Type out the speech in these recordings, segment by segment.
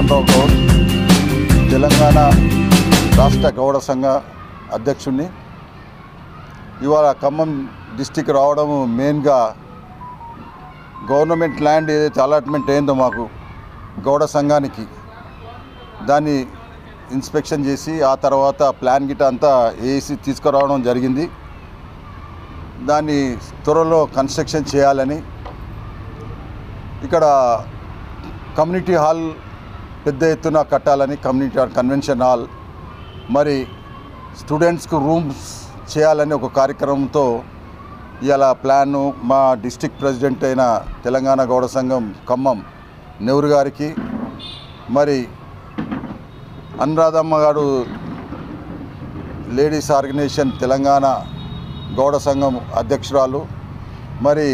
రావు గౌడ్, తెలంగాణ రాష్ట్ర గౌడ సంఘ అధ్యక్షుడిని. ఇవాళ ఖమ్మం డిస్టిక్ రావడం మెయిన్గా గవర్నమెంట్ ల్యాండ్ ఏదైతే అలాట్మెంట్ అయిందో మాకు గౌడ సంఘానికి, దాన్ని ఇన్స్పెక్షన్ చేసి ఆ తర్వాత ప్లాన్ గిట అంతా వేసి తీసుకురావడం జరిగింది. దాన్ని త్వరలో కన్స్ట్రక్షన్ చేయాలని, ఇక్కడ కమ్యూనిటీ హాల్ పెద్ద ఎత్తున కట్టాలని, కమ్యూనిటీ కన్వెన్షన్ హాల్, మరి స్టూడెంట్స్కు రూమ్స్ చేయాలని ఒక కార్యక్రమంతో ఇలా ప్లాను మా డిస్ట్రిక్ట్ ప్రెసిడెంట్ అయిన తెలంగాణ గౌడ సంఘం ఖమ్మం నెహ్రూ గారికి, మరి అనురాధమ్మ గారు లేడీస్ ఆర్గనైజేషన్ తెలంగాణ గౌడ సంఘం అధ్యక్షురాలు, మరి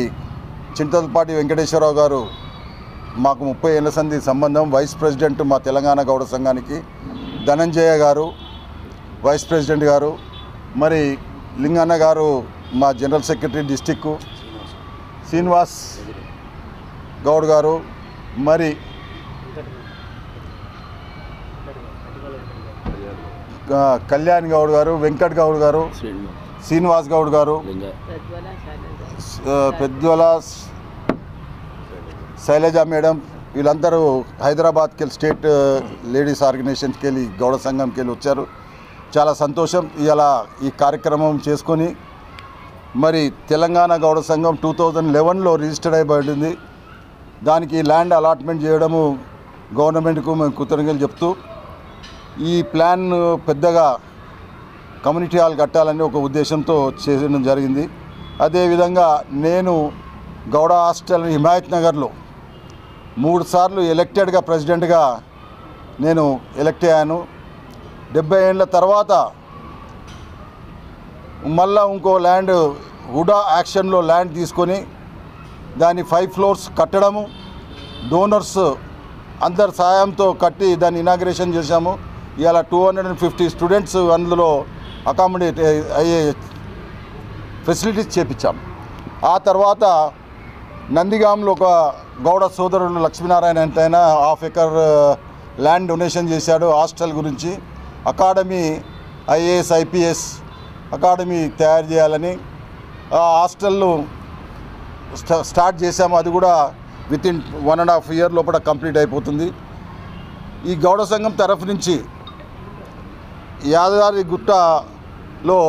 చింతలపాటి వెంకటేశ్వరరావు గారు మాకు 30 ఏళ్ల సంధి సంబంధం వైస్ ప్రెసిడెంట్ మా తెలంగాణ గౌడ సంఘానికి, ధనంజయ గారు వైస్ ప్రెసిడెంట్ గారు, మరి లింగన్న గారు మా general secretary district, Srinivas Goud గారు, మరి కళ్యాణ్ గౌడ్ గారు, వెంకట్ గౌడ్ గారు, శ్రీనివాస్ గౌడ్ గారు, పెద్దల శైలజ మేడం, వీళ్ళందరూ హైదరాబాద్కి వెళ్ళి స్టేట్ లేడీస్ ఆర్గనైజేషన్కి వెళ్ళి గౌడ సంఘంకి వెళ్ళి వచ్చారు. చాలా సంతోషం. ఇలా ఈ కార్యక్రమం చేసుకొని మరి తెలంగాణ గౌడ సంఘం 2011లో రిజిస్టర్డ్ అయిపోయింది. దానికి ల్యాండ్ అలాట్మెంట్ చేయడము గవర్నమెంట్కు మేము కృతజ్ఞతలు చెప్తూ, ఈ ప్లాన్ పెద్దగా కమ్యూనిటీ హాల్ కట్టాలని ఒక ఉద్దేశంతో చేయడం జరిగింది. అదేవిధంగా నేను గౌడ హాస్టల్ హిమాయత్ నగర్లో 3 సార్లు ఎలక్టెడ్గా ప్రెసిడెంట్గా నేను ఎలక్ట్ అయ్యాను. 70 ఏళ్ళ తర్వాత మళ్ళా ఇంకో ల్యాండ్ హుడా యాక్షన్లో ల్యాండ్ తీసుకొని దాన్ని 5 ఫ్లోర్స్ కట్టడము, డోనర్స్ అందరి సహాయంతో కట్టి దాన్ని ఇనాగ్రేషన్ చేశాము. ఇవాళ 250 స్టూడెంట్స్ అందులో అకామిడేట్ అయ్యే ఫెసిలిటీస్ చేపించాం. ఆ తర్వాత నందిగాంలో ఒక గౌడ సోదరుడు లక్ష్మీనారాయణ అంటైనా 1/2 ఎకర్ ల్యాండ్ డొనేషన్ చేశాడు హాస్టల్ గురించి. అకాడమీ ఐఏఎస్ ఐపీఎస్ అకాడమీ తయారు చేయాలని ఆ హాస్టల్ను స్టార్ట్ చేశాము. అది కూడా వితిన్ 1.5 ఇయర్ లోపల కంప్లీట్ అయిపోతుంది. ఈ గౌడ సంఘం తరఫు నుంచి యాదగిరిగుట్టలో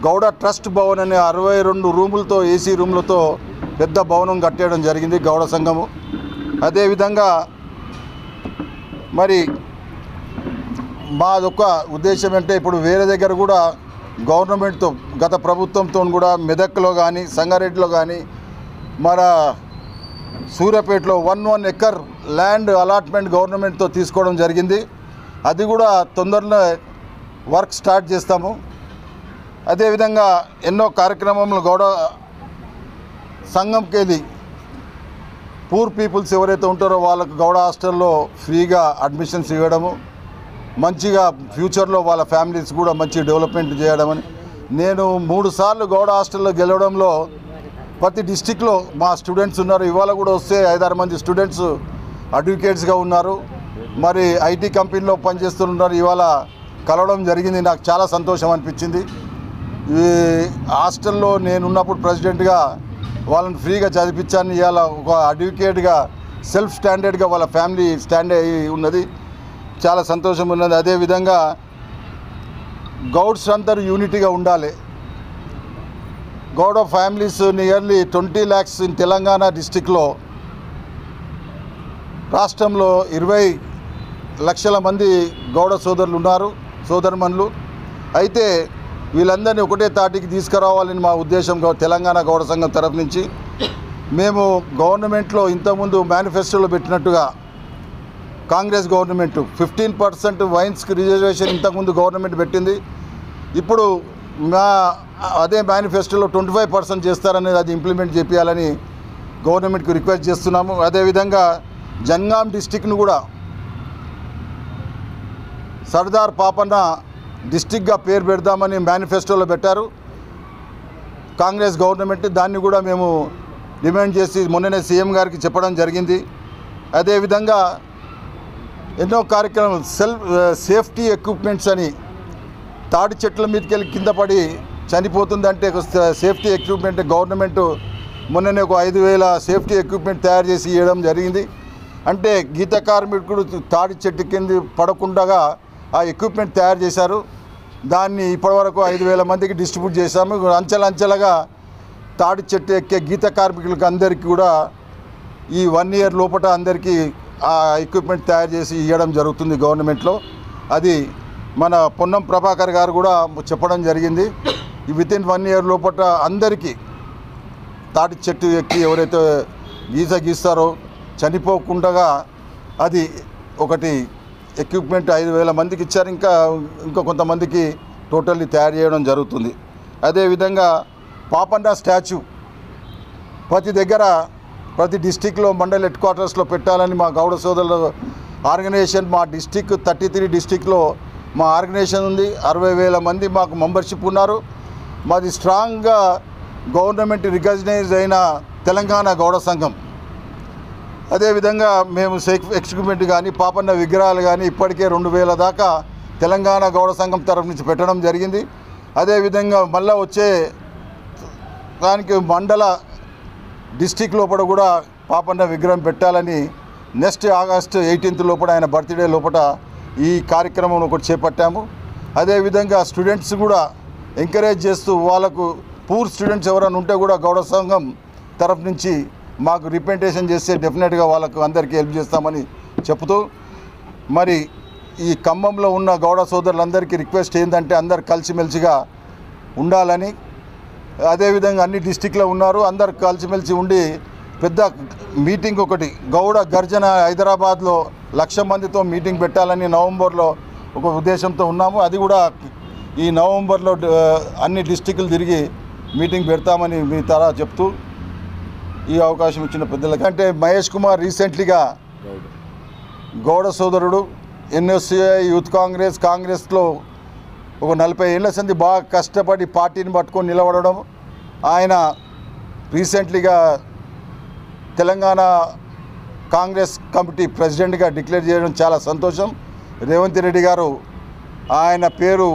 గౌడ ట్రస్ట్ భవన్ అనే 62 రూములతో ఏసీ రూములతో పెద్ద భవనం కట్టేయడం జరిగింది గౌడ సంఘము. అదేవిధంగా మరి మాదొక ఉద్దేశం అంటే, ఇప్పుడు వేరే దగ్గర కూడా గవర్నమెంట్తో గత ప్రభుత్వంతో కూడా మెదక్లో కానీ సంగారెడ్డిలో కానీ మన సూర్యాపేటలో 1 ఎకర్ ల్యాండ్ అలాట్మెంట్ గవర్నమెంట్తో తీసుకోవడం జరిగింది. అది కూడా తొందరలో వర్క్ స్టార్ట్ చేస్తాము. అదేవిధంగా ఎన్నో కార్యక్రమంలో గౌడ సంఘంకి వెళ్ళి పూర్ పీపుల్స్ ఎవరైతే ఉంటారో వాళ్ళకు గౌడ హాస్టల్లో ఫ్రీగా అడ్మిషన్స్ ఇవ్వడము, మంచిగా ఫ్యూచర్లో వాళ్ళ ఫ్యామిలీస్ కూడా మంచి డెవలప్మెంట్ చేయడమని. నేను 3 సార్లు గౌడ హాస్టల్లో గెలవడంలో ప్రతి డిస్టిక్లో మా స్టూడెంట్స్ ఉన్నారు. ఇవాళ కూడా వస్తే 5-6 మంది స్టూడెంట్స్ అడ్వకేట్స్గా ఉన్నారు, మరి ఐటీ కంపెనీలో పనిచేస్తున్నారు. ఇవాళ కలవడం జరిగింది. నాకు చాలా సంతోషం అనిపించింది. ఈ హాస్టల్లో నేనున్నప్పుడు ప్రెసిడెంట్గా వాళ్ళని ఫ్రీగా చదివించాను. ఇవాళ ఒక అడ్వకేట్గా సెల్ఫ్ స్టాండర్డ్గా వాళ్ళ ఫ్యామిలీ స్టాండ్ అయి ఉన్నది. చాలా సంతోషం ఉన్నది. అదేవిధంగా గౌడ్స్ అందరూ యూనిటీగా ఉండాలి. Gouda families nearly 20 lakhs in Telangana డిస్టిక్లో, రాష్ట్రంలో 20 లక్షల మంది గౌడ సోదరులు ఉన్నారు, సోదరుమణులు. అయితే వీళ్ళందరినీ ఒకటే తాటికి తీసుకురావాలని మా ఉద్దేశం తెలంగాణ గౌడ సంఘం తరఫు నుంచి. మేము గవర్నమెంట్లో ఇంతకుముందు మేనిఫెస్టోలో పెట్టినట్టుగా కాంగ్రెస్ గవర్నమెంట్ 15% వైన్స్కి రిజర్వేషన్ ఇంతకుముందు గవర్నమెంట్ పెట్టింది. ఇప్పుడు అదే మేనిఫెస్టోలో 25% చేస్తారనేది అది ఇంప్లిమెంట్ చేయాలని గవర్నమెంట్కి రిక్వెస్ట్ చేస్తున్నాము. అదేవిధంగా జనగాం డిస్టిక్ను కూడా సర్దార్ పాపన్న డిస్టిక్గా పేరు పెడదామని మేనిఫెస్టోలో పెట్టారు కాంగ్రెస్ గవర్నమెంట్. దాన్ని కూడా మేము డిమాండ్ చేసి మొన్ననే సీఎం గారికి చెప్పడం జరిగింది. అదేవిధంగా ఎన్నో కార్యక్రమాలు సేఫ్టీ ఎక్విప్మెంట్స్ అని తాడి చెట్ల మీదకి వెళ్ళి కింద పడి చనిపోతుందంటే సేఫ్టీ ఎక్విప్మెంట్ గవర్నమెంట్ మొన్ననే ఒక 5,000 సేఫ్టీ ఎక్విప్మెంట్ తయారు చేసి ఇవ్వడం జరిగింది. అంటే గీత కార్మికుడు తాడి చెట్టు కింద పడకుండా ఆ ఎక్విప్మెంట్ తయారు చేశారు. దాన్ని ఇప్పటివరకు 5,000 మందికి డిస్ట్రిబ్యూట్ చేశాము. అంచెలంచెలుగా తాడి చెట్టు ఎక్కే గీత కార్మికులకు అందరికీ కూడా ఈ 1 year లోపల అందరికీ ఆ ఎక్విప్మెంట్ తయారు చేసి ఇవ్వడం జరుగుతుంది గవర్నమెంట్లో. అది మన పొన్నం ప్రభాకర్ గారు కూడా చెప్పడం జరిగింది. వితిన్ 1 year లోపల అందరికీ తాటి చెట్టు ఎక్కి ఎవరైతే గీస్తారో చనిపోకుండా అది ఒకటి ఎక్విప్మెంట్ 5,000 మందికి ఇచ్చారు. ఇంకా కొంతమందికి టోటల్లీ తయారు చేయడం జరుగుతుంది. అదేవిధంగా పాపన్న స్టాచ్యూ ప్రతి డిస్టిక్లో మండల్ హెడ్ క్వార్టర్స్లో పెట్టాలని మా గౌడ సోదరుల ఆర్గనైజేషన్ మా డిస్టిక్ 33 డిస్టిక్లో మా ఆర్గనైజేషన్ ఉంది. 60,000 మంది మాకు మెంబర్షిప్ ఉన్నారు. మాది స్ట్రాంగ్గా గవర్నమెంట్ రికగ్నైజ్ అయిన తెలంగాణ గౌడ సంఘం. అదేవిధంగా మేము ఎక్విప్మెంట్ కానీ పాపన్న విగ్రహాలు కానీ ఇప్పటికే 2,000 దాకా తెలంగాణ గౌడ సంఘం తరఫు నుంచి పెట్టడం జరిగింది. అదేవిధంగా మళ్ళీ వచ్చే దానికి మండల డిస్టిక్ లోపల కూడా పాపన్న విగ్రహం పెట్టాలని నెక్స్ట్ August 18th లోపల ఆయన బర్త్డే లోపల ఈ కార్యక్రమం ఒకటి చేపట్టాము. అదేవిధంగా స్టూడెంట్స్ కూడా ఎంకరేజ్ చేస్తూ వాళ్ళకు పూర్ స్టూడెంట్స్ ఎవరైనా ఉంటే కూడా గౌడ సంఘం తరఫు నుంచి మాకు రిప్రజెంటేషన్ చేస్తే డెఫినెట్గా వాళ్ళకు అందరికీ హెల్ప్ చేస్తామని చెప్తూ మరి ఈ ఖమ్మంలో ఉన్న గౌడ సోదరులందరికీ రిక్వెస్ట్ ఏంటంటే అందరు కలిసిమెలిసిగా ఉండాలని. అదేవిధంగా అన్ని డిస్టిక్లో ఉన్నారు, అందరు కలిసిమెలిసి ఉండి పెద్ద మీటింగ్ ఒకటి గౌడ గర్జన హైదరాబాద్లో 1,00,000 మందితో మీటింగ్ పెట్టాలని నవంబర్లో ఒక ఉద్దేశంతో ఉన్నాము. అది కూడా ఈ నవంబర్లో అన్ని డిస్టిక్లు తిరిగి మీటింగ్ పెడతామని మీ తరా చెప్తూ ఈ అవకాశం ఇచ్చిన పెద్దలకి అంటే మహేష్ కుమార్ రీసెంట్లీగా గౌడ సోదరుడు NSCI యూత్ కాంగ్రెస్లో ఒక 40 ఏళ్ల సంది బాగా కష్టపడి పార్టీని పట్టుకొని నిలబడడం. ఆయన రీసెంట్లీగా తెలంగాణ కాంగ్రెస్ కమిటీ ప్రెసిడెంట్గా డిక్లేర్ చేయడం చాలా సంతోషం. రేవంత్ రెడ్డి గారు ఆయన పేరు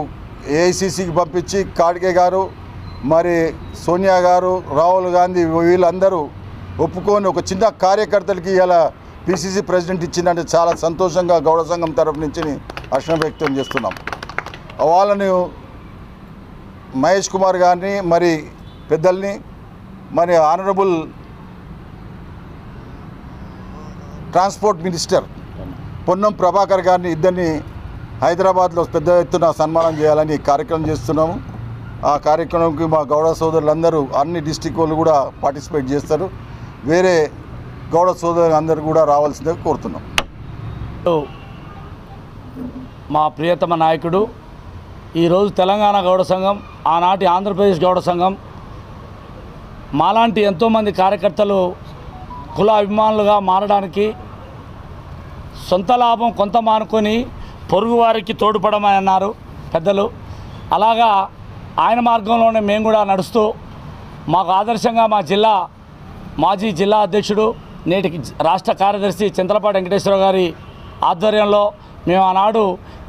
AICCకి పంపించి ఖాడ్గే గారు మరి సోనియా గారు రాహుల్ గాంధీ వీళ్ళందరూ ఒప్పుకొని ఒక చిన్న కార్యకర్తలకి ఇలా PCC ప్రెసిడెంట్ ఇచ్చిందంటే చాలా సంతోషంగా గౌడ సంఘం తరఫు నుంచి హర్షం వ్యక్తం చేస్తున్నాం. వాళ్ళని మహేష్ కుమార్ గారిని మరి పెద్దల్ని మరి honourable transport minister Ponnam Prabhakar గారిని ఇద్దరిని హైదరాబాద్లో పెద్ద ఎత్తున సన్మానం చేయాలని కార్యక్రమం చేస్తున్నాము. ఆ కార్యక్రమంకి మా గౌడ సోదరులందరూ అన్ని డిస్టిక్ వాళ్ళు కూడా పార్టిసిపేట్ చేస్తారు. వేరే గౌడ సోదరులు అందరూ కూడా రావాల్సిందిగా కోరుతున్నాం. మా ప్రియతమ నాయకుడు ఈరోజు తెలంగాణ గౌడ సంఘం, ఆనాటి ఆంధ్రప్రదేశ్ గౌడ సంఘం మాలాంటి ఎంతోమంది కార్యకర్తలు కుల అభిమానులుగా మారడానికి సొంత లాభం కొంత మానుకొని పొరుగువారికి తోడ్పడమని అన్నారు పెద్దలు. అలాగా ఆయన మార్గంలోనే మేము కూడా నడుస్తూ మాకు ఆదర్శంగా మా మాజీ జిల్లా అధ్యక్షుడు నేటికి రాష్ట్ర కార్యదర్శి చింతలపాటి వెంకటేశ్వరరావు గారి ఆధ్వర్యంలో మేము ఆనాడు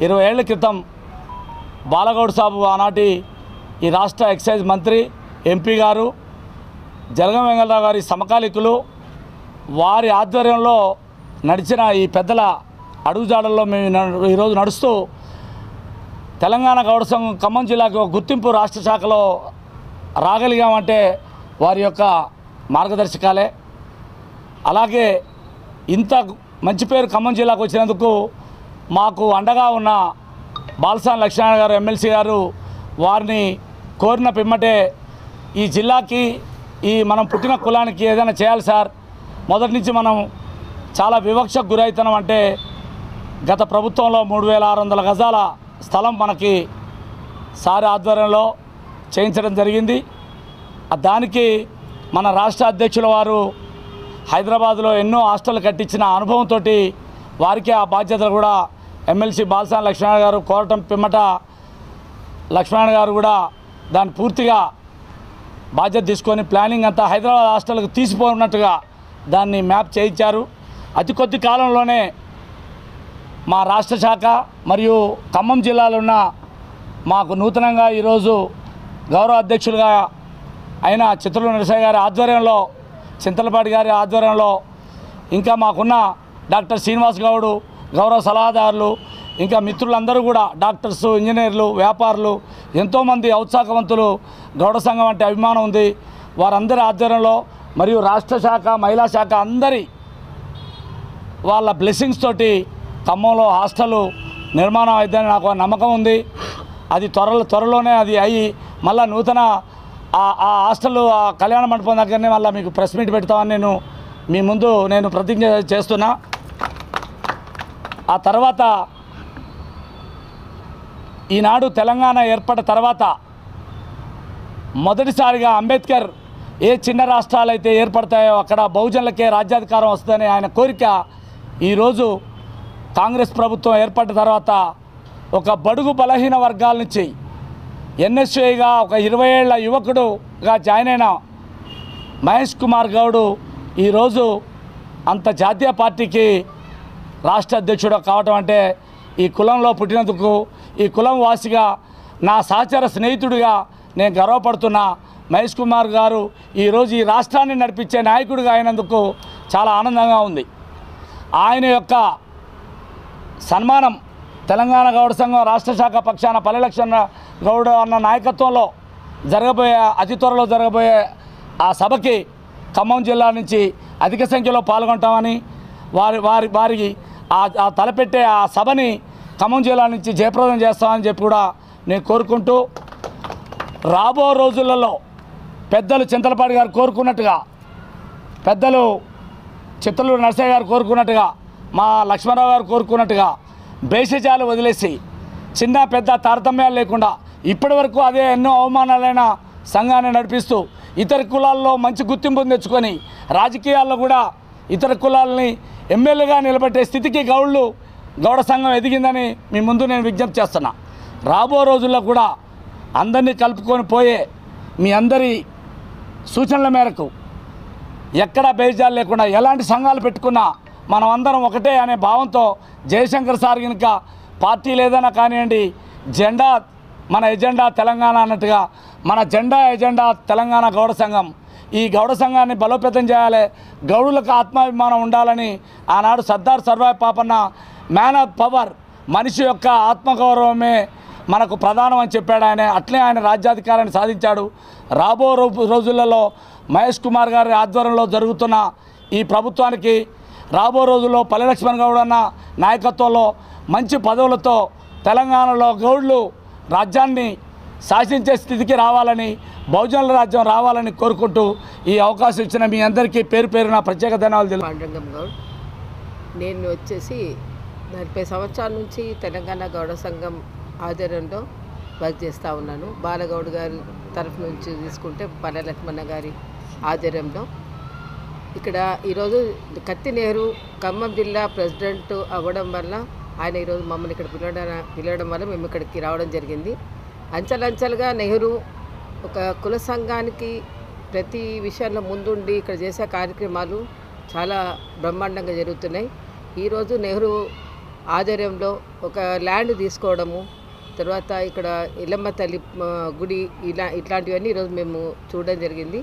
20 ఏళ్ల క్రితం బాలగౌడ్ సాబు ఆనాటి ఈ రాష్ట్ర ఎక్సైజ్ మంత్రి MP గారు జలగం వెంగళరావు గారి సమకాలీకులు వారి ఆధ్వర్యంలో నడిచిన ఈ పెద్దల అడుగుజాడల్లో మేము ఈరోజు నడుస్తూ తెలంగాణ గౌడ సంఘం ఖమ్మం జిల్లాకు ఒక గుర్తింపు రాష్ట్ర శాఖలో రాగలిగామంటే వారి యొక్క మార్గదర్శకాలే. అలాగే ఇంత మంచి పేరు ఖమ్మం జిల్లాకు వచ్చినందుకు మాకు అండగా ఉన్న బాల్సాని లక్ష్మణ గారు ఎమ్మెల్సీ గారు వారిని కోరిన పిమ్మటే ఈ జిల్లాకి మనం పుట్టిన కులానికి ఏదైనా చేయాలి సార్, మొదటి నుంచి మనం చాలా వివక్షకు గురవుతున్నాం అంటే గత ప్రభుత్వంలో 3,600 గజాల స్థలం మనకి సారి ఆధ్వర్యంలో చేయించడం జరిగింది. దానికి మన రాష్ట్ర అధ్యక్షుల వారు హైదరాబాద్లో ఎన్నో హాస్టల్ కట్టించిన అనుభవంతో వారికి ఆ బాధ్యతలు కూడా ఎమ్మెల్సీ బాల్సాని లక్ష్మణ గారు కోరటం పిమ్మట లక్ష్మణ గారు కూడా దాన్ని పూర్తిగా బాధ్యత తీసుకొని ప్లానింగ్ అంతా హైదరాబాద్ హాస్టల్కి తీసిపోయినట్టుగా దాన్ని మ్యాప్ చేయించారు. అతి కొద్ది కాలంలోనే మా రాష్ట్ర శాఖ మరియు ఖమ్మం జిల్లాలో ఉన్న మాకు నూతనంగా ఈరోజు గౌరవ అధ్యక్షులుగా అయిన చిత్రుల నరసయ్య గారి ఆధ్వర్యంలో, చింతలపాటి గారి ఆధ్వర్యంలో, ఇంకా మాకున్న డాక్టర్ శ్రీనివాస్ గౌడ్ గౌరవ సలహాదారులు, ఇంకా మిత్రులందరూ కూడా డాక్టర్స్, ఇంజనీర్లు, వ్యాపారులు, ఎంతోమంది ఔత్సాహవంతులు, గౌడ సంఘం అంటే అభిమానం ఉంది. వారందరి ఆధ్వర్యంలో మరియు రాష్ట్ర శాఖ, మహిళా శాఖ అందరి వాళ్ళ బ్లెస్సింగ్స్ తోటి ఖమ్మంలో హాస్టల్ నిర్మాణం అయిద్దని నాకు నమ్మకం ఉంది. అది త్వరలోనే అది అయ్యి మళ్ళీ నూతన ఆ హాస్టల్, ఆ కళ్యాణ మండపం దగ్గరనే మళ్ళీ మీకు ప్రెస్ మీట్ పెడతామని మీ ముందు నేను ప్రతిజ్ఞ చేస్తున్నా. ఆ తర్వాత ఈనాడు తెలంగాణ ఏర్పడిన తర్వాత మొదటిసారిగా అంబేద్కర్ ఏ చిన్న రాష్ట్రాలైతే ఏర్పడతాయో అక్కడ బహుజనులకే రాజ్యాధికారం వస్తుందని ఆయన కోరిక ఈరోజు కాంగ్రెస్ ప్రభుత్వం ఏర్పడిన తర్వాత ఒక బడుగు బలహీన వర్గాల నుంచి ఎన్ఎస్ఏగా ఒక 20 ఏళ్ల యువకుడుగా జాయిన్ అయిన మహేష్ కుమార్ గౌడ్ ఈరోజు అంత జాతీయ పార్టీకి రాష్ట్ర అధ్యక్షుడు కావటం అంటే ఈ కులంలో పుట్టినందుకు, ఈ కులం వాసిగా నా సహచర స్నేహితుడిగా నేను గర్వపడుతున్నా. మహేష్ కుమార్ గారు ఈరోజు ఈ రాష్ట్రాన్ని నడిపించే నాయకుడిగా అయినందుకు చాలా ఆనందంగా ఉంది. ఆయన యొక్క సన్మానం తెలంగాణ గౌడ సంఘం రాష్ట్ర శాఖ పక్షాన పల్లె లక్ష్మణ గౌడ్ అన్న నాయకత్వంలో అతి త్వరలో జరగబోయే ఆ సభకి ఖమ్మం జిల్లా నుంచి అధిక సంఖ్యలో పాల్గొంటామని, వారికి ఆ తలపెట్టే ఆ సభని ఖమ్మం జిల్లా నుంచి జయప్రదం చేస్తామని చెప్పి కూడా నేను కోరుకుంటూ, రాబో రోజులలో పెద్దలు చింతలపాటి గారు కోరుకున్నట్టుగా, పెద్దలు చిత్తలూరు నరసయ్య గారు కోరుకున్నట్టుగా, మా లక్ష్మణరావు గారు కోరుకున్నట్టుగా భేషజాలు వదిలేసి చిన్న పెద్ద తారతమ్యాలు లేకుండా ఇప్పటి వరకు అదే ఎన్నో అవమానాలైన సంఘాన్ని నడిపిస్తూ ఇతర కులాల్లో మంచి గుర్తింపు తెచ్చుకొని రాజకీయాల్లో కూడా ఇతర కులాలని ఎమ్మెల్యేగా నిలబెట్టే స్థితికి గౌడ సంఘం ఎదిగిందని మీ ముందు నేను విజ్ఞప్తి చేస్తున్నా. రాబో రోజుల్లో కూడా అందరినీ కలుపుకొని పోయే మీ అందరి సూచనల మేరకు ఎక్కడా బేజాలు లేకుండా ఎలాంటి సంఘాలు పెట్టుకున్నా మనం అందరం ఒకటే అనే భావంతో జయశంకర్ సార్ కనుక పార్టీ లేదన్నా కానివ్వండి, జెండా మన ఎజెండా తెలంగాణ అన్నట్టుగా మన ఎజెండా తెలంగాణ గౌడ సంఘం. ఈ గౌడ సంఘాన్ని బలోపేతం చేయాలి, గౌడులకు ఆత్మాభిమానం ఉండాలని ఆనాడు Sardar Sarvai Papanna man of power, మనిషి యొక్క ఆత్మగౌరవమే మనకు ప్రధానం అని చెప్పాడు ఆయన. అట్లే ఆయన రాజ్యాధికారాన్ని సాధించాడు. రాబో రోజులలో మహేష్ కుమార్ గారి ఆధ్వర్యంలో జరుగుతున్న ఈ ప్రభుత్వానికి రాబో రోజుల్లో పల్లె లక్ష్మణ్ గౌడ్ అన్న నాయకత్వంలో మంచి పదవులతో తెలంగాణలో గౌడ్లు రాజ్యాన్ని శాసించే స్థితికి రావాలని, బహుజనుల రాజ్యం రావాలని కోరుకుంటూ ఈ అవకాశం ఇచ్చిన మీ అందరికీ పేరు పేరున ప్రత్యేక ధన్యవాదాలు. పాండురంగం గౌడ్, నేను వచ్చేసి 40 సంవత్సరాల నుంచి తెలంగాణ గౌడ సంఘం ఆధ్వర్యంలో వర్క్ చేస్తూ ఉన్నాను. బాలగౌడ్ గారి తరఫు నుంచి తీసుకుంటే పల్లె లక్ష్మణ గారి ఆధ్వర్యంలో ఇక్కడ ఈరోజు కత్తి నెహ్రూ ఖమ్మం జిల్లా ప్రెసిడెంట్ అవ్వడం వల్ల ఆయన ఈరోజు మమ్మల్ని ఇక్కడ పిలవడం వల్ల మేము ఇక్కడికి రావడం జరిగింది. అంచెలంచెలుగా నెహ్రూ ఒక కుల సంఘానికి ప్రతి విషయంలో ముందుండి ఇక్కడ చేసే కార్యక్రమాలు చాలా బ్రహ్మాండంగా జరుగుతున్నాయి. ఈరోజు నెహ్రూ ఆధ్వర్యంలో ఒక ల్యాండ్ తీసుకోవడము, తర్వాత ఇక్కడ ఇల్లమ్మ తల్లి గుడి ఇట్లాంటివన్నీ ఈరోజు మేము చూడడం జరిగింది.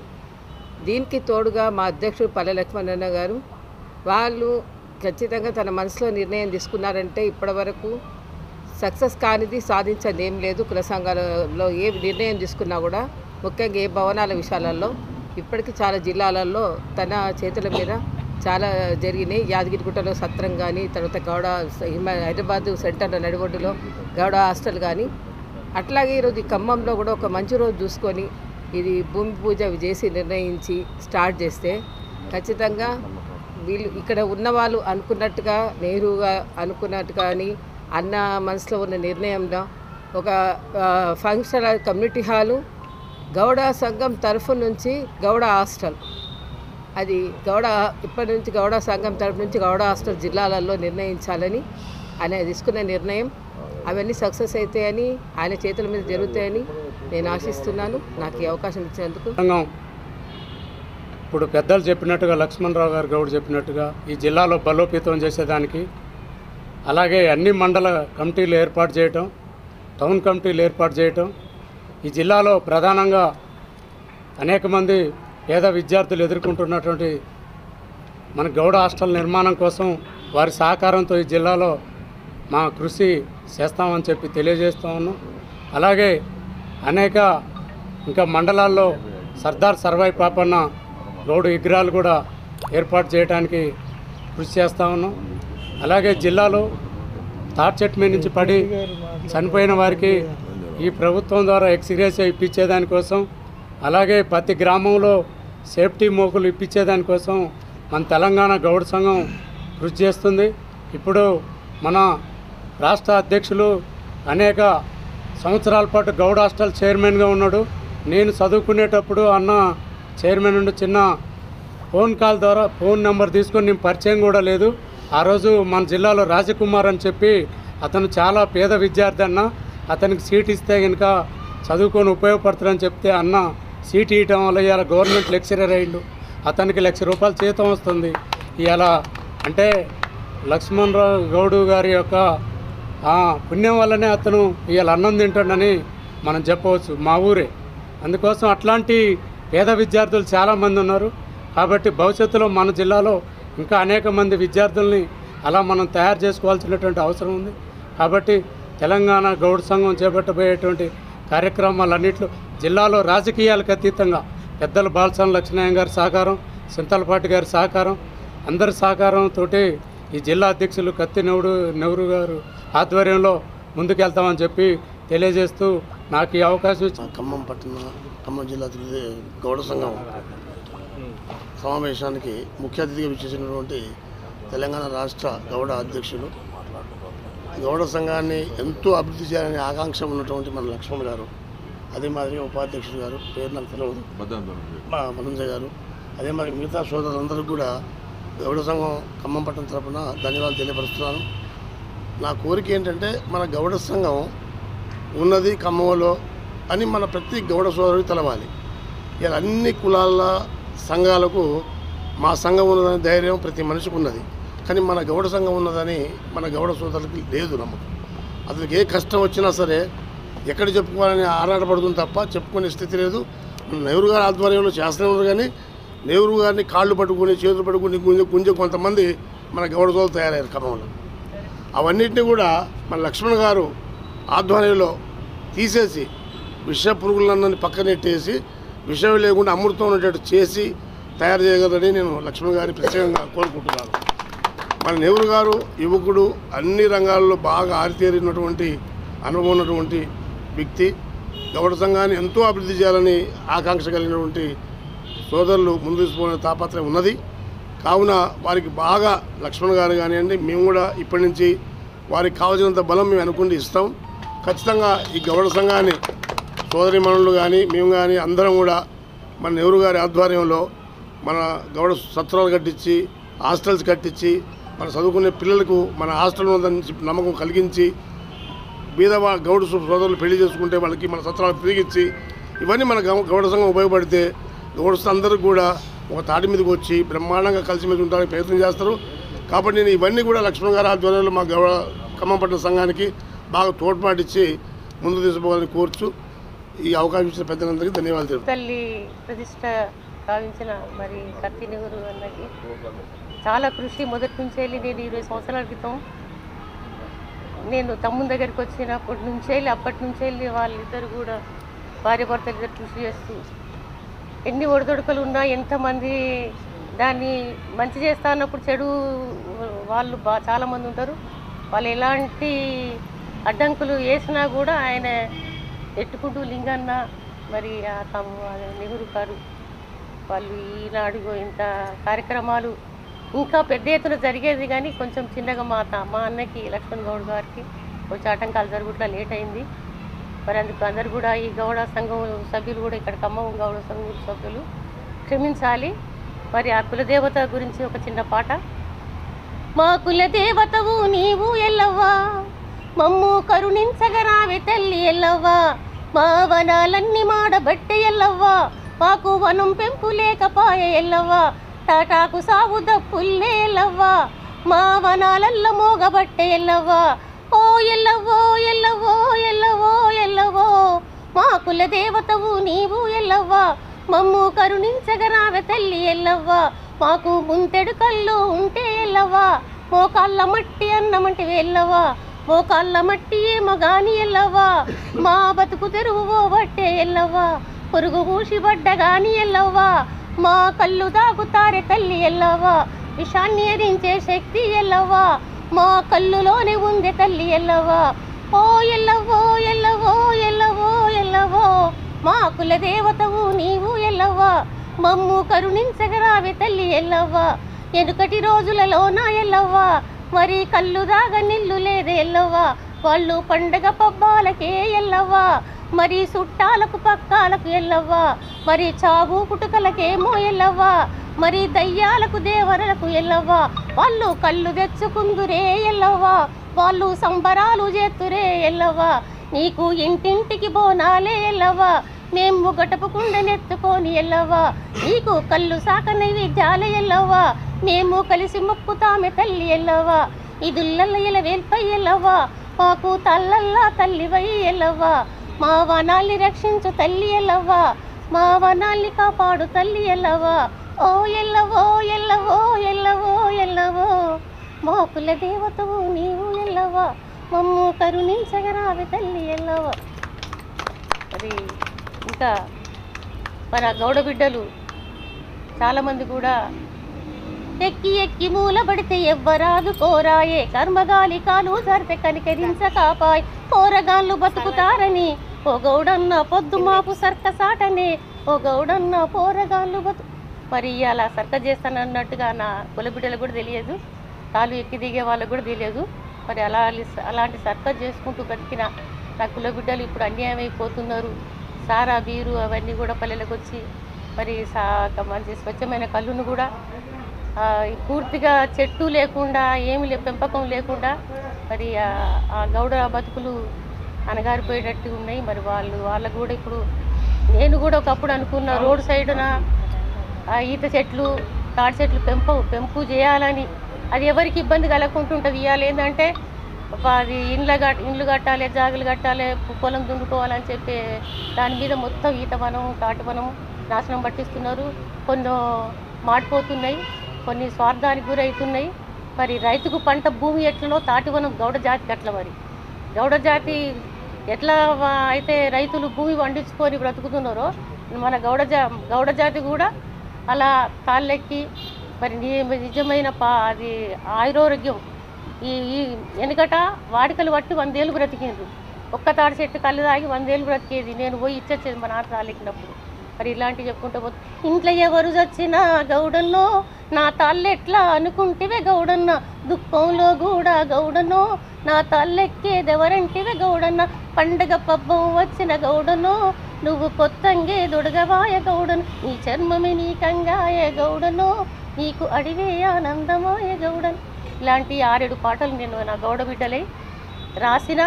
దీనికి తోడుగా మా అధ్యక్షుడు పల్లె లక్ష్మణన్న గారు వాళ్ళు ఖచ్చితంగా తన మనసులో నిర్ణయం తీసుకున్నారంటే ఇప్పటివరకు సక్సెస్ కానిది సాధించని ఏం లేదు. కుల సంఘాలలో ఏ నిర్ణయం తీసుకున్నా కూడా ముఖ్యంగా ఏ భవనాల విషయాలలో ఇప్పటికీ చాలా జిల్లాలలో తన చేతుల మీద చాలా జరిగినాయి. యాదగిరిగుట్టలో సత్రం కానీ, తర్వాత గౌడ హైదరాబాద్ సెంటర్లో నడిబొడ్డులో గౌడ హాస్టల్ కానీ, అట్లాగే ఈరోజు ఖమ్మంలో కూడా ఒక మంచి రోజు చూసుకొని ఇది భూమి పూజ చేసి నిర్ణయించి స్టార్ట్ చేస్తే ఖచ్చితంగా వీళ్ళు ఇక్కడ ఉన్నవాళ్ళు అనుకున్నట్టుగా నెహ్రూగా అనుకున్నట్టు కానీ అన్న మనసులో ఉన్న నిర్ణయంలో ఒక ఫంక్షన్ కమ్యూనిటీ హాలు గౌడ సంఘం తరఫు నుంచి గౌడ హాస్టల్, అది ఇప్పటి నుంచి గౌడ సంఘం తరఫు నుంచి గౌడ హాస్టల్ జిల్లాలలో నిర్ణయించాలని ఆయన తీసుకున్న నిర్ణయం అవన్నీ సక్సెస్ అవుతాయని ఆయన చేతుల మీద జరుగుతాయని నేను ఆశిస్తున్నాను. నాకు ఈ అవకాశం ఇచ్చినందుకు. ఇప్పుడు పెద్దలు చెప్పినట్టుగా లక్ష్మణరావు గారు గౌడ్ చెప్పినట్టుగా ఈ జిల్లాలో బలోపేతం చేసేదానికి అలాగే అన్ని మండల కమిటీలు ఏర్పాటు చేయటం, టౌన్ కమిటీలు ఏర్పాటు చేయటం, ఈ జిల్లాలో ప్రధానంగా అనేక మంది పేద విద్యార్థులు ఎదుర్కొంటున్నటువంటి మన గౌడ హాస్టల్ నిర్మాణం కోసం వారి సహకారంతో ఈ జిల్లాలో మా కృషి చేస్తామని చెప్పి తెలియజేస్తూ ఉన్నాం. అలాగే అనేక ఇంకా మండలాల్లో సర్దార్ సర్వాయి పాపన్న గౌడ విగ్రహాలు కూడా ఏర్పాటు చేయడానికి కృషి చేస్తూ ఉన్నాం. అలాగే జిల్లాలో తాటి చెట్టు మీద నుంచి పడి చనిపోయిన వారికి ఈ ప్రభుత్వం ద్వారా ఎక్స్గ్రేషియా ఇప్పించేదానికోసం, అలాగే ప్రతి గ్రామంలో సేఫ్టీ మోకులు ఇప్పించేదానికోసం మన తెలంగాణ గౌడ సంఘం కృషి చేస్తుంది. ఇప్పుడు మన రాష్ట్ర అధ్యక్షులు అనేక సంవత్సరాల పాటు గౌడ హాస్టల్ చైర్మన్గా ఉన్నాడు. నేను చదువుకునేటప్పుడు అన్న చైర్మన్ నుండి చిన్న ఫోన్ కాల్ ద్వారా ఫోన్ నెంబర్ తీసుకొని నేను పరిచయం కూడా లేదు. ఆ రోజు మన జిల్లాలో రాజకుమార్ అని చెప్పి అతను చాలా పేద విద్యార్థి అన్న, అతనికి సీట్ ఇస్తే కనుక చదువుకొని ఉపయోగపడుతుందని చెప్తే అన్న సీట్ ఇవ్వటం వల్ల ఇవాళ గవర్నమెంట్ లెక్చరర్ అయ్యిండు. అతనికి ₹1,00,000 జీతం వస్తుంది. ఇవాళ అంటే లక్ష్మణరావు గౌడు గారి యొక్క పుణ్యం వల్లనే అతను ఇవాళ అన్నం తింటాడని మనం చెప్పవచ్చు, మా ఊరే. అందుకోసం అట్లాంటి పేద విద్యార్థులు చాలామంది ఉన్నారు. కాబట్టి భవిష్యత్తులో మన జిల్లాలో ఇంకా అనేక మంది విద్యార్థుల్ని అలా మనం తయారు చేసుకోవాల్సినటువంటి అవసరం ఉంది. కాబట్టి తెలంగాణ గౌడ సంఘం చేపట్టబోయేటువంటి కార్యక్రమాలన్నింటిలో జిల్లాలో రాజకీయాలకు అతీతంగా పెద్దలు బాలసాని లక్ష్మీనారాయణ గారి సహకారం, సింతలపాటి గారి సహకారం, అందరి సహకారంతో ఈ జిల్లా అధ్యక్షులు కత్తి నెహ్రూ గారు ఆధ్వర్యంలో ముందుకెళ్తామని చెప్పి తెలియజేస్తూ నాకు ఈ అవకాశం ఇచ్చి ఖమ్మం జిల్లా గౌడ సంఘం సమావేశానికి ముఖ్య అతిథిగా విచ్చేసినటువంటి తెలంగాణ రాష్ట్ర గౌడ అధ్యక్షులు, గౌడ సంఘాన్ని ఎంతో అభివృద్ధి చేయాలనే ఆకాంక్ష ఉన్నటువంటి మన లక్ష్మణ్ గారు, అదే మాదిరిగా ఉపాధ్యక్షుడు గారు, పేరు నాకు తెలియదు, మధుంజయ్ గారు, అదే మరి మిగతా సోదరులందరూ కూడా గౌడ సంఘం ఖమ్మం పట్టణం తరఫున ధన్యవాదాలు తెలియపరుస్తున్నాను. నా కోరిక ఏంటంటే మన గౌడ సంఘం ఉన్నది ఖమ్మంలో అని మన ప్రతి గౌడ సోదరుడికి తెలవాలి. ఇలా అన్ని కులాల సంఘాలకు మా సంఘం ఉన్నదని ధైర్యం ప్రతి మనిషికి ఉన్నది, కానీ మన గౌడ సంఘం ఉన్నదని మన గౌడ సోదరులకి లేదు నమ్మకం. అతనికి ఏ కష్టం వచ్చినా సరే ఎక్కడ చెప్పుకోవాలని ఆరాటపడుతుంది తప్ప చెప్పుకునే స్థితి లేదు. నెహ్రూ గారి ఆధ్వర్యంలో చేస్తూనే ఉన్నారు, కానీ నెహ్రూ గారిని కాళ్ళు పట్టుకుని చేతులు పట్టుకుని గుంజే కొంతమంది మన గౌడ సోదరులు తయారయ్యారు ఖమ్మంలో. అవన్నింటినీ కూడా మన లక్ష్మణ్ గారు ఆధ్వర్యంలో తీసేసి విష పురుగులన్నీ పక్కనెట్టేసి విషయం లేకుండా అమృతం ఉండేటట్టు చేసి తయారు చేయగలరని నేను లక్ష్మణ్ గారిని ప్రత్యేకంగా కోరుకుంటున్నాను. మన నెహ్రూ గారు యువకుడు, అన్ని రంగాల్లో బాగా ఆరితేరినటువంటి అనుభవం ఉన్నటువంటి వ్యక్తి. గౌడ సంఘాన్ని ఎంతో అభివృద్ధి చేయాలని ఆకాంక్ష కలిగినటువంటి సోదరులు ముందు తీసుకునే తాపత్రయం ఉన్నది. కావున వారికి బాగా లక్ష్మణ్ గారు కానివ్వండి, మేము కూడా ఇప్పటి నుంచి వారికి కావాల్సినంత బలం మేము అనుకుంటూ ఇస్తాం. ఖచ్చితంగా ఈ గౌడ సంఘాన్ని సోదరిమణులు కానీ మేము కానీ అందరం కూడా మన నెహ్రూ గారి ఆధ్వర్యంలో మన గౌడ సత్రాలు కట్టించి, హాస్టల్స్ కట్టించి, మన చదువుకునే పిల్లలకు మన హాస్టల్ ఉందని నమ్మకం కలిగించి, బీదవా గౌడ సోదరులు పెళ్లి చేసుకుంటే వాళ్ళకి మన సత్రాలు తిరిగిచ్చి, ఇవన్నీ మన గౌడ సంఘం ఉపయోగపడితే గౌడస్థ అందరికీ కూడా ఒక తాటి మీదకి వచ్చి బ్రహ్మాండంగా కలిసిమెలిసి ఉండడానికి ప్రయత్నం చేస్తారు. కాబట్టి నేను ఇవన్నీ కూడా లక్ష్మణ్ గారి ఆధ్వర్యంలో మా గౌడ ఖమ్మంపట్నం సంఘానికి బాగా తోడ్పాటిచ్చి ముందు తీసుకోవాలని కోరుచు ఈ అవకాశం ఇచ్చిన పెద్దలందరికీ ధన్యవాదాలు. తల్లి ప్రతిష్ట కావించిన మరి కత్తి నెహ్రూ అన్నకి చాలా కృషి మొదటి నుంచి వెళ్ళి నేను 20 సంవత్సరాల క్రితం నేను తమ్ముని దగ్గరికి వచ్చినప్పటి నుంచి వెళ్ళి అప్పటి నుంచి వెళ్ళి వాళ్ళిద్దరు కూడా భార్యాభర్తలు ఇద్దరు కృషి చేస్తూ ఎన్ని ఒడిదొడుకలు ఉన్నా ఎంతమంది దాన్ని మంచి చేస్తా అన్నప్పుడు చెడు వాళ్ళు చాలామంది ఉంటారు. వాళ్ళు ఎలాంటి అడ్డంకులు వేసినా కూడా ఆయన ఎట్టుకుంటూ లింగన్న మరి నెహ్రూ గారు వాళ్ళు ఈనాడు ఇంత కార్యక్రమాలు ఇంకా పెద్ద ఎత్తున జరిగేది, కానీ కొంచెం చిన్నగా మా అన్నకి లక్ష్మణ్ గౌడ్ గారికి కొంచెం ఆటంకాలు జరుగుట్లా లేట్ అయింది. మరి అందుకు అందరు కూడా ఈ గౌడ సంఘం సభ్యులు కూడా ఇక్కడ ఖమ్మం గౌడ సంఘం సభ్యులు క్షమించాలి. మరి ఆ కులదేవత గురించి ఒక చిన్న పాట. మా కులదేవతవు నీవు ఎల్లవ్వా, మమ్ము కరుణించగరావే తల్లి ఎల్లవ్వా, మా వనాలన్నీ మాడబట్టె ఎల్లవ్వా, మాకు వనం పెంపు లేకపాయ ఎల్లవ్వా, టాటాకు సాగు దప్పుల్లే ఎల్లవ్వా, మా వనాలల్లో మోగబట్టే ఎల్లవ్వా ఓ ఎల్లవో ఎల్లవో ఎల్లవో ఎల్లవో మా కుల దేవతవు నీవు ఎల్లవ్వా మమ్ము కరుణించగరావె తల్లి ఎల్లవ్వా మాకు ముంతెడు కళ్ళు ఉంటే ఎల్లవ్వా మోకాళ్ళ మట్టి అన్నమంటే ఎల్లవ్వా మోకాళ్ళ మట్టి ఏమో గాని ఎల్లవ్వా మా బతుకు తెరువు బట్టే ఎల్లవ్వా పొరుగు మూసిబడ్డ గాని ఎల్లవ్వా మా కళ్ళు దాగుతారే తల్లి ఎల్లవ్వా విషాన్ని ఎదించే శక్తి ఎల్లవ్వా మా కళ్ళులోనే ఉంది తల్లి ఎల్లవ్వా ఓ ఎల్లవో ఎల్లవో ఎల్లవో ఎల్లవో మా కుల దేవతవు నీవు ఎల్లవ్వా మమ్ము కరుణించగరావే తల్లి ఎల్లవ్వా ఎనుకటి రోజులలోన ఎల్లవ్వా మరి కళ్ళు దాగ నిల్లు లేదే ఎల్లవ్వా వాళ్ళు పండగ పబ్బాలకే ఎల్లవ్వా మరి చుట్టాలకు పక్కాలకు ఎల్లవ్వా మరి చావు పుట్టుకలకేమో ఎల్లవ్వా మరి దయ్యాలకు దేవరలకు ఎల్లవ్వా వాళ్ళు కళ్ళు తెచ్చుకుందురే ఎల్లవ్వా వాళ్ళు సంబరాలు చేతురే ఎల్లవ్వా నీకు ఇంటింటికి బోనాలే ఎల్లవ్వా మేము గటపుకుండనెత్తుకొని ఎల్లవ్వా నీకు కళ్ళు సాక నైవేద్యాలే ఎల్లవ్వా మేము కలిసి మొక్కుతామె తల్లి ఎల్లవ్వా ఇదుల్లల్ల ఎలవేల్పై ఎల్లవ్వా మాకు తల్లల్లా తల్లివై ఎల్లవ్వా మా వనాల్ని రక్షించు తల్లి ఎల్లవ్వా మా వనాల్ని కాపాడు తల్లి ఎల్లవ్వా ఓ ఎల్లవో ఎల్లవో ఎల్లవో ఎల్లవో మా కుల దేవతవు నీవు ఎల్లవ్వా మమ్ము కరుణించగరావే తల్లి ఎల్లవ్వా. మరి ఇంకా మన గౌడ బిడ్డలు చాలామంది కూడా ఎక్కి ఎక్కి మూలబడితే ఎవ్వరాదు కోరాయే కర్మగాలి కాలు జరితే కనికరించకాపాయ్ పోరగాళ్ళు బతుకుతారని ఓ గౌడన్న పొద్దు మాపు సర్క సాటనే ఓ గౌడన్న పోరగాళ్ళు మరి అలా సర్క చేస్తానన్నట్టుగా నా కులబిడ్డలకు కూడా తెలియదు, కాలు ఎక్కి దిగే వాళ్ళకు కూడా తెలియదు. మరి అలాంటి సర్కస్ చేసుకుంటూ బతికిన నా కులబిడ్డలు ఇప్పుడు అన్యాయం అయిపోతున్నారు. సారా బీరు అవన్నీ కూడా పల్లెలకు వచ్చి మరి మంచి స్వచ్ఛమైన కళ్ళును కూడా పూర్తిగా చెట్టు లేకుండా ఏమి పెంపకం లేకుండా మరి ఆ గౌడ బతుకులు అనగారిపోయేటట్టు ఉన్నాయి. మరి వాళ్ళకు కూడా ఇప్పుడు నేను కూడా ఒకప్పుడు అనుకున్న రోడ్ సైడున ఈత చెట్లు తాడి చెట్లు పెంపు చేయాలని, అది ఎవరికి ఇబ్బంది కలగకుంటుంటుంది. ఇవాళ ఏంటంటే అది ఇండ్లు కట్టాలి, జాగులు కట్టాలి, పొలం దున్నుకోవాలని చెప్పి దాని మీద మొత్తం ఈతవనం తాటివనం నాశనం పట్టిస్తున్నారు. కొన్ని మాడిపోతున్నాయి, కొన్ని స్వార్థానికి గురవుతున్నాయి. మరి రైతుకు పంట భూమి ఎట్లనో తాటివనం గౌడ జాతికి అట్లా. మరి గౌడ జాతి ఎట్లా అయితే రైతులు భూమి పండించుకొని బ్రతుకుతున్నారో మన గౌడ జాతి కూడా అలా కాళ్ళెక్కి మరి నిజమైన అది ఆయురోగ్యం ఈ వెనుకట వాడికలు పట్టి 100 ఏళ్ళు బ్రతికిండ్రు. ఒక్క తాడి చెట్టు కళ్ళు తాగి 100 ఏళ్ళు బ్రతికేది. నేను పోయి ఇచ్చేది మా నాన్న తాళ్ళెక్కినప్పుడు. మరి ఇలాంటివి చెప్పుకుంటూ పోతే ఇంట్లో ఎవరు చచ్చినా గౌడన్నో నా తాళ్ళెట్లా అనుకుంటేవే గౌడన్న, దుఃఖంలో కూడా గౌడనో నా తాళ్ళెక్కేదెవరంటివే గౌడన్న, పండగ పబ్బం వచ్చిన గౌడనో నువ్వు కొత్తంగే దొడగవాయ గౌడను, నీ చర్మమే నీకంగాయ గౌడనో నీకు అడివే ఆనందమాయ గౌడన్. ఇలాంటి 6-7 పాటలు నేను నా గౌడ బిడ్డలై రాసిన.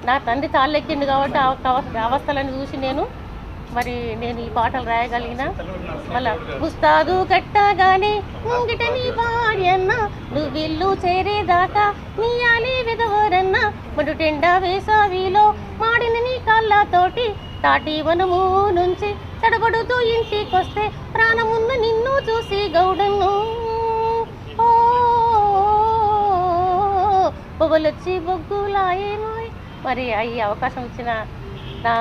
నా తండ్రి తాళ్ళెక్కిండు కాబట్టి ఆ అవస్థలను చూసి నేను ఈ పాటలు రాయగలిగిన. మళ్ళా ముస్తాదు కట్టగానే ముంగిట నీ భార్యన్న, నువ్విల్లు చేరేదాకా నీ ఆలి విధవరన్న, మడుటెండా వేసావిలో మాడిన నీ కాళ్ళతోటి తాటి వనము నుంచి తడబడుతూ ఇంటికొస్తే ప్రాణమున్న నిన్ను చూసి గౌడన్ను పొగలొచ్చి బొగ్గులాయేమో. మరి ఈ అవకాశం ఇచ్చిన నా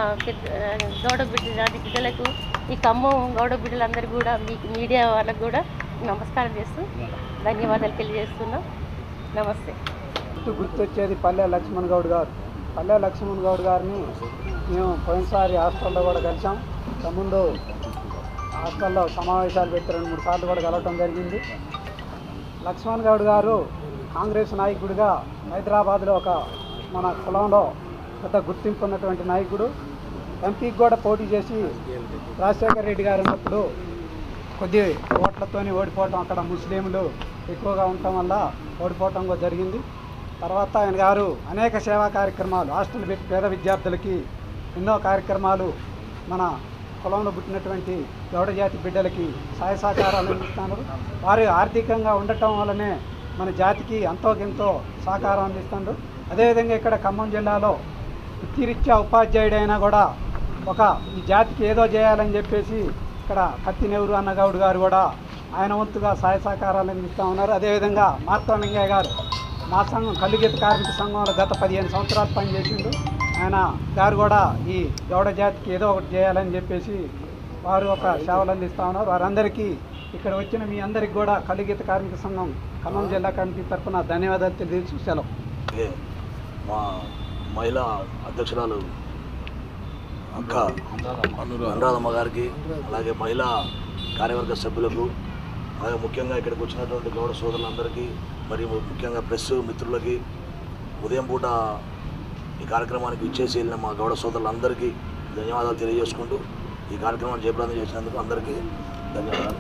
గౌడ జాతి బిడ్డలకు, ఈ ఖమ్మం గౌడ బిడ్డలందరూ కూడా మీకు మీడియా వాళ్ళకు కూడా నమస్కారం చేస్తూ ధన్యవాదాలు తెలియజేస్తున్నాం. నమస్తే. గుర్తొచ్చేది పల్లె లక్ష్మణ్ గౌడ్ గారు. పల్లె లక్ష్మణ్ గౌడ్ గారిని మేము పోయినసారి హాస్టల్లో కూడా కలిసాం. ముందు హాస్టల్లో సమావేశాలు పెట్టి 2-3 సార్లు కూడా కలవటం జరిగింది. లక్ష్మణ్ గౌడ్ గారు కాంగ్రెస్ నాయకుడిగా హైదరాబాద్లో మన కులంలో పెద్ద గుర్తింపు ఉన్నటువంటి నాయకుడు. ఎంపీకి కూడా పోటీ చేసి రాజశేఖర రెడ్డి గారు ఉన్నప్పుడు కొద్ది ఓట్లతోనే ఓడిపోవటం, అక్కడ ముస్లింలు ఎక్కువగా ఉండటం వల్ల ఓడిపోవటం కూడా జరిగింది. తర్వాత ఆయన గారు అనేక సేవా కార్యక్రమాలు, హాస్టల్ పెట్టి పేద విద్యార్థులకి ఎన్నో కార్యక్రమాలు, మన కులంలో పుట్టినటువంటి గౌడ జాతి బిడ్డలకి సహాయ సహకారాలు అందిస్తున్నారు. వారు ఆర్థికంగా ఉండటం వల్లనే మన జాతికి ఎంతో సహకారం అందిస్తుండ్రు. అదేవిధంగా ఇక్కడ ఖమ్మం జిల్లాలో వృత్తిరీత్యా ఉపాధ్యాయుడైనా కూడా ఈ జాతికి ఏదో చేయాలని చెప్పేసి ఇక్కడ కత్తి నెహ్రూ అన్నగౌడ్ గారు కూడా ఆయన వంతుగా సహాయ సహకారాలు అందిస్తూ ఉన్నారు. అదేవిధంగా మార్తాలింగయ్య గారు మా సంఘం కల్లుగీత కార్మిక సంఘంలో గత 15 సంవత్సరాలు పనిచేసిండు. ఆయన గారు కూడా ఈ గౌడ జాతికి ఏదో ఒకటి చేయాలని చెప్పేసి వారు ఒక సేవలు అందిస్తూ ఉన్నారు. వారందరికీ ఇక్కడ వచ్చిన మీ అందరికి కూడా కల్లుగీత కార్మిక సంఘం ఖమ్మం జిల్లా కమిటీ తరఫున ధన్యవాదాలు తెలియజేసి సెలవు. మా మహిళా అధ్యక్షురాలు అక్క అనురాధమ్మ గారికి, అలాగే మహిళా కార్యవర్గ సభ్యులకు, అలాగే ముఖ్యంగా ఇక్కడికి వచ్చినటువంటి గౌడ సోదరులందరికీ, మరియు ముఖ్యంగా ప్రెస్ మిత్రులకి, ఉదయం పూట ఈ కార్యక్రమానికి ఇచ్చేసి వెళ్ళిన మా గౌడ సోదరులందరికీ ధన్యవాదాలు తెలియజేసుకుంటూ ఈ కార్యక్రమాన్ని జయప్రదం చేసినందుకు అందరికీ ధన్యవాదాలు.